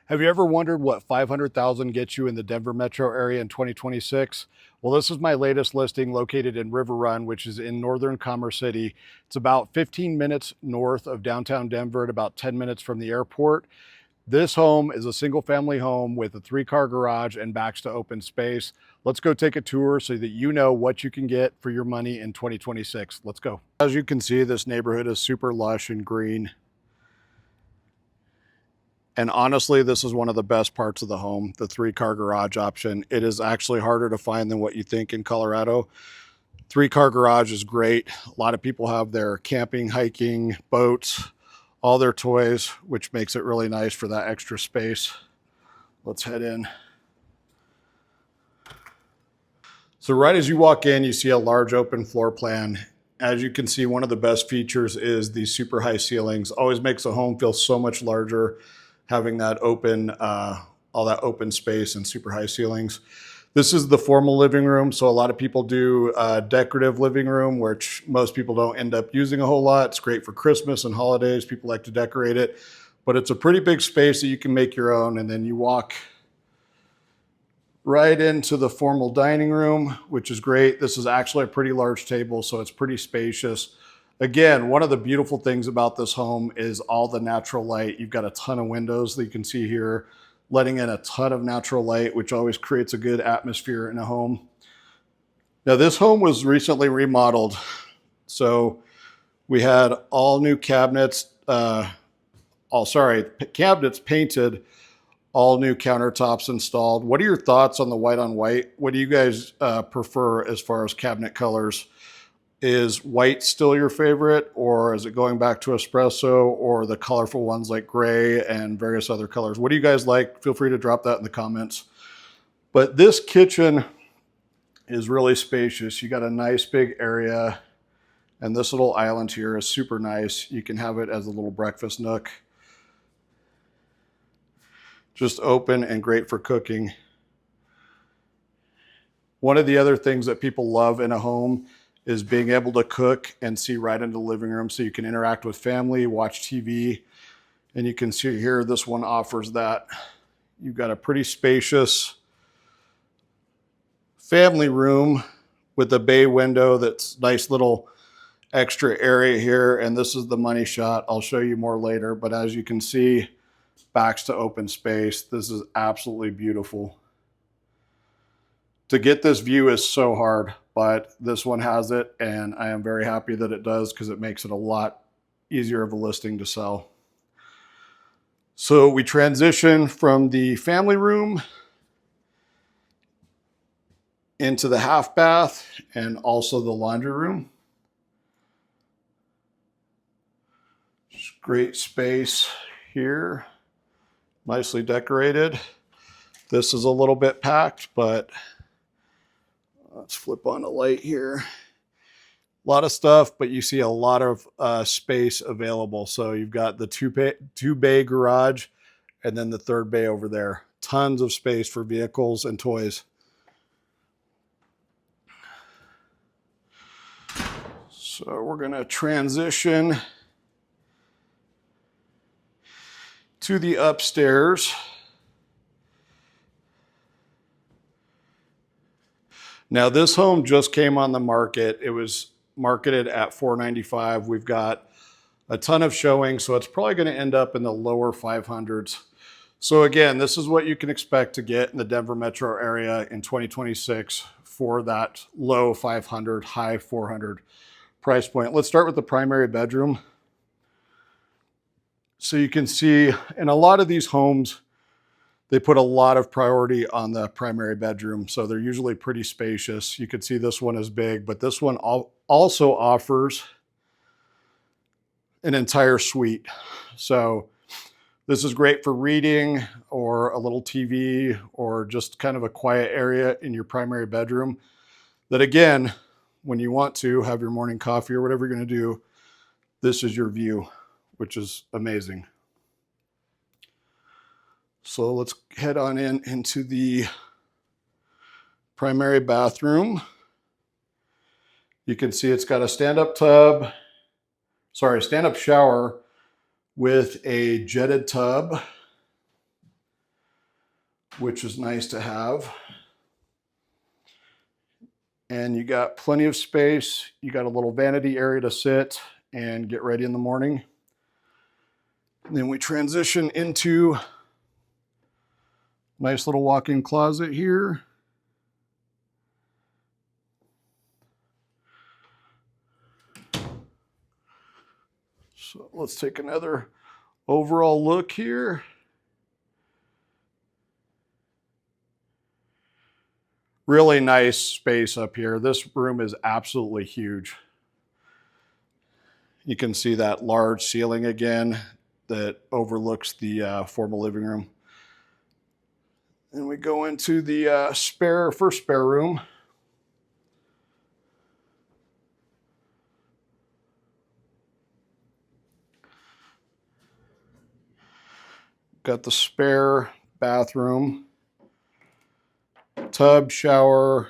Have you ever wondered what 500,000 gets you in the Denver metro area in 2026? Well, this is my latest listing located in River Run, which is in northern Commerce City. It's about 15 minutes north of downtown Denver and about 10 minutes from the airport. This home is a single family home with a 3-car garage and backs to open space. Let's go take a tour so that you know what you can get for your money in 2026. Let's go. As you can see, this neighborhood is super lush and green. And honestly, this is one of the best parts of the home, the 3-car garage option. It is actually harder to find than what you think in Colorado. 3-car garage is great. A lot of people have their camping, hiking, boats, all their toys, which makes it really nice for that extra space. Let's head in. So right as you walk in, you see a large open floor plan. As you can see, one of the best features is the super high ceilings. Always makes a home feel so much larger, having that open, all that open space and super high ceilings. This is the formal living room. So a lot of people do a decorative living room, which most people don't end up using a whole lot. It's great for Christmas and holidays. People like to decorate it, but it's a pretty big space that you can make your own. And then you walk right into the formal dining room, which is great. This is actually a pretty large table, so it's pretty spacious. Again, one of the beautiful things about this home is all the natural light. You've got a ton of windows that you can see here, letting in a ton of natural light, which always creates a good atmosphere in a home. Now, this home was recently remodeled. So we had all new cabinets, cabinets painted, all new countertops installed. What are your thoughts on the white on white? What do you guys prefer as far as cabinet colors? Is white still your favorite, or is it going back to espresso, or the colorful ones like gray and various other colors? What do you guys like? Feel free to drop that in the comments. But this kitchen is really spacious. You got a nice big area, and this little island here is super nice. You can have it as a little breakfast nook. Just open and great for cooking. One of the other things that people love in a home is being able to cook and see right into the living room, so you can interact with family, watch TV, and you can see here this one offers that. You've got a pretty spacious family room with a bay window that's nice little extra area here, and this is the money shot. I'll show you more later, but as you can see, backs to open space. This is absolutely beautiful. To get this view is so hard, but this one has it, and I am very happy that it does, because it makes it a lot easier of a listing to sell. So we transition from the family room into the half bath and also the laundry room. Just great space here, nicely decorated. This is a little bit packed, but let's flip on the light here. A lot of stuff, but you see a lot of space available. So you've got the two bay garage, and then the third bay over there. Tons of space for vehicles and toys. So we're gonna transition to the upstairs. Now, this home just came on the market. It was marketed at $495. We've got a ton of showings, so it's probably going to end up in the lower 500s. So again, this is what you can expect to get in the Denver metro area in 2026 for that low 500, high 400 price point. Let's start with the primary bedroom. So you can see in a lot of these homes, they put a lot of priority on the primary bedroom, so they're usually pretty spacious. You can see this one is big, but this one also offers an entire suite. So this is great for reading or a little TV or just kind of a quiet area in your primary bedroom that, again, when you want to have your morning coffee or whatever you're going to do, this is your view, which is amazing. So let's head on into the primary bathroom. You can see it's got a stand-up shower with a jetted tub. which is nice to have. And you got plenty of space. You got a little vanity area to sit and get ready in the morning. And then we transition into a nice little walk-in closet here. So let's take another overall look here. Really nice space up here. This room is absolutely huge. You can see that large ceiling again that overlooks the formal living room. And we go into the first spare room. Got the spare bathroom, tub, shower,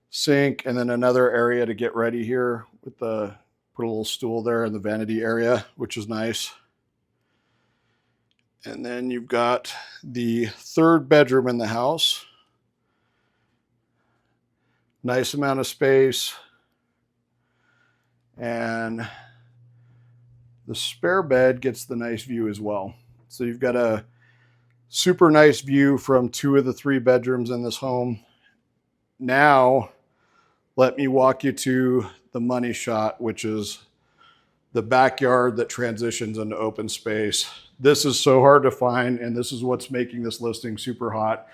sink, and then another area to get ready here with the put a little stool there in the vanity area, which is nice. And then you've got the third bedroom in the house. Nice amount of space. And the spare bed gets the nice view as well. So you've got a super nice view from 2 of the 3 bedrooms in this home. Now, let me walk you to the money shot, which is the backyard that transitions into open space. This is so hard to find, and this is what's making this listing super hot.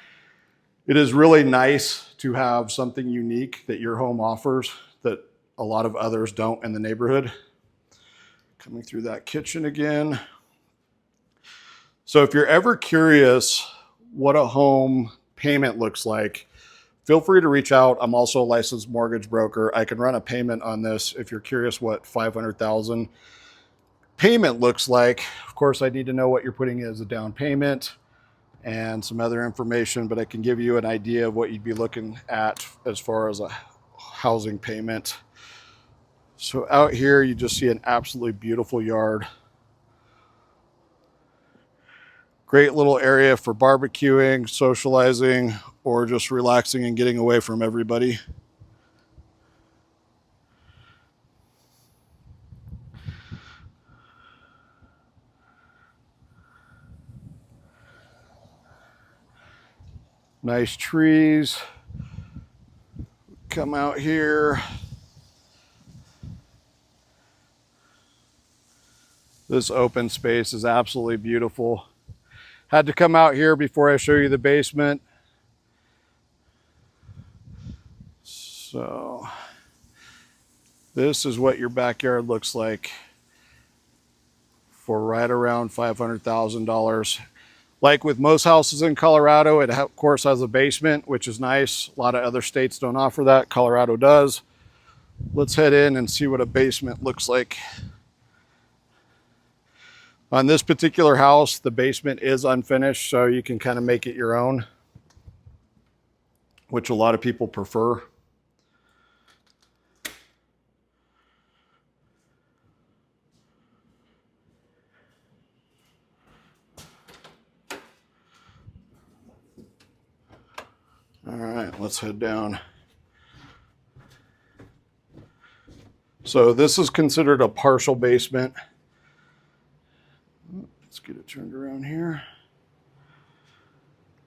It is really nice to have something unique that your home offers that a lot of others don't in the neighborhood. Coming through that kitchen again. So if you're ever curious what a home payment looks like, feel free to reach out. I'm also a licensed mortgage broker. I can run a payment on this if you're curious what $500,000 payment looks like. Of course, I need to know what you're putting as a down payment and some other information, but I can give you an idea of what you'd be looking at as far as a housing payment. So out here, you just see an absolutely beautiful yard. Great little area for barbecuing, socializing, or just relaxing and getting away from everybody. Nice trees. Come out here. This open space is absolutely beautiful. Had to come out here before I show you the basement. So this is what your backyard looks like for right around $500,000. Like with most houses in Colorado, it of course has a basement, which is nice. A lot of other states don't offer that. Colorado does. Let's head in and see what a basement looks like. On this particular house, the basement is unfinished, so you can kind of make it your own, which a lot of people prefer. All right, let's head down. So this is considered a partial basement. Let's get it turned around here.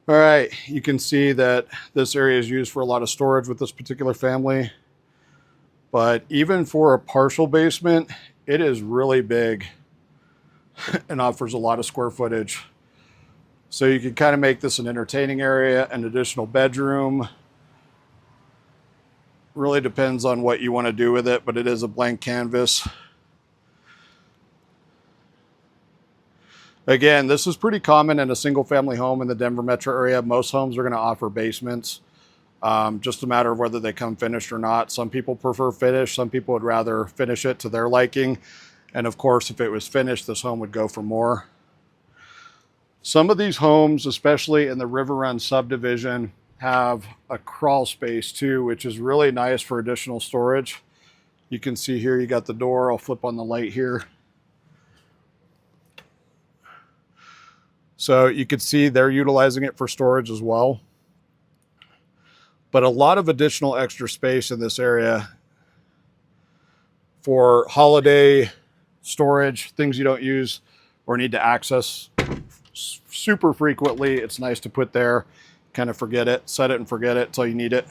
All right, you can see that this area is used for a lot of storage with this particular family. But even for a partial basement, it is really big and offers a lot of square footage. So you can kind of make this an entertaining area, an additional bedroom. Really depends on what you want to do with it, but it is a blank canvas. Again, this is pretty common in a single family home in the Denver metro area. Most homes are going to offer basements. Just a matter of whether they come finished or not. Some people prefer finished. Some people would rather finish it to their liking. And of course, if it was finished, this home would go for more. Some of these homes, especially in the River Run subdivision, have a crawl space too, which is really nice for additional storage. You can see here, you got the door. I'll flip on the light here. So you could see they're utilizing it for storage as well. But a lot of additional extra space in this area for holiday storage, things you don't use or need to access super frequently. It's nice to put there, kind of forget it, set it and forget it until you need it.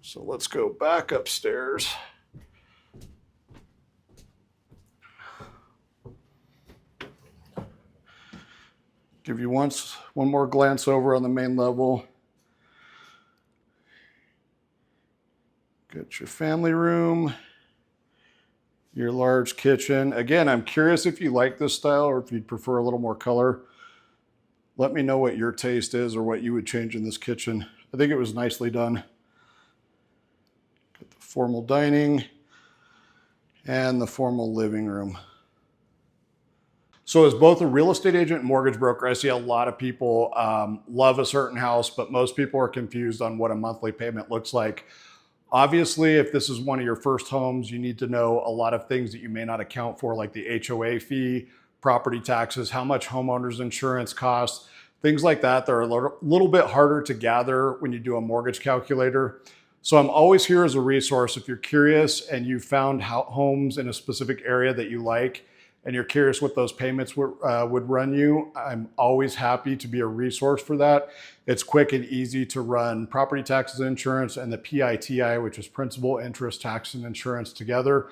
So let's go back upstairs. Give you one more glance over on the main level. Got your family room, your large kitchen. Again, I'm curious if you like this style or if you'd prefer a little more color. Let me know what your taste is or what you would change in this kitchen. I think it was nicely done. Got the formal dining and the formal living room. So as both a real estate agent and mortgage broker, I see a lot of people love a certain house, but most people are confused on what a monthly payment looks like. Obviously, if this is one of your first homes, you need to know a lot of things that you may not account for, like the HOA fee, property taxes, how much homeowners insurance costs, things like that. They're a little bit harder to gather when you do a mortgage calculator. So I'm always here as a resource. If you're curious and you found homes in a specific area that you like, and you're curious what those payments would run you, I'm always happy to be a resource for that. It's quick and easy to run property taxes and insurance and the PITI, which is principal, interest, tax, and insurance together.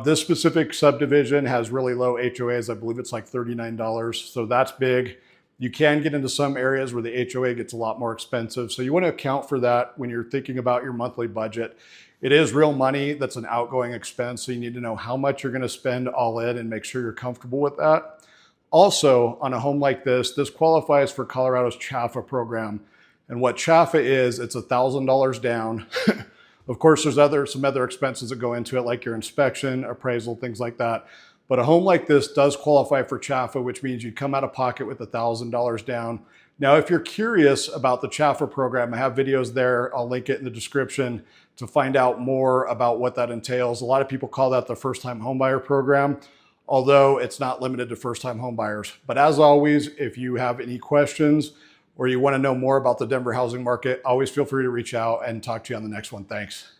This specific subdivision has really low HOAs. I believe it's like $39, so that's big. You can get into some areas where the HOA gets a lot more expensive. So you want to account for that when you're thinking about your monthly budget. It is real money that's an outgoing expense, so you need to know how much you're going to spend all in and make sure you're comfortable with that. Also, on a home like this qualifies for Colorado's CHFA program. And what CHFA is, it's $1,000 down. Of course, there's some other expenses that go into it, like your inspection, appraisal, things like that. But a home like this does qualify for CHFA, which means you come out of pocket with $1,000 down. Now, if you're curious about the CHFA program, I have videos there. I'll link it in the description to find out more about what that entails. A lot of people call that the first-time homebuyer program, although it's not limited to first-time homebuyers. But as always, if you have any questions or you want to know more about the Denver housing market, always feel free to reach out and talk to you on the next one. Thanks.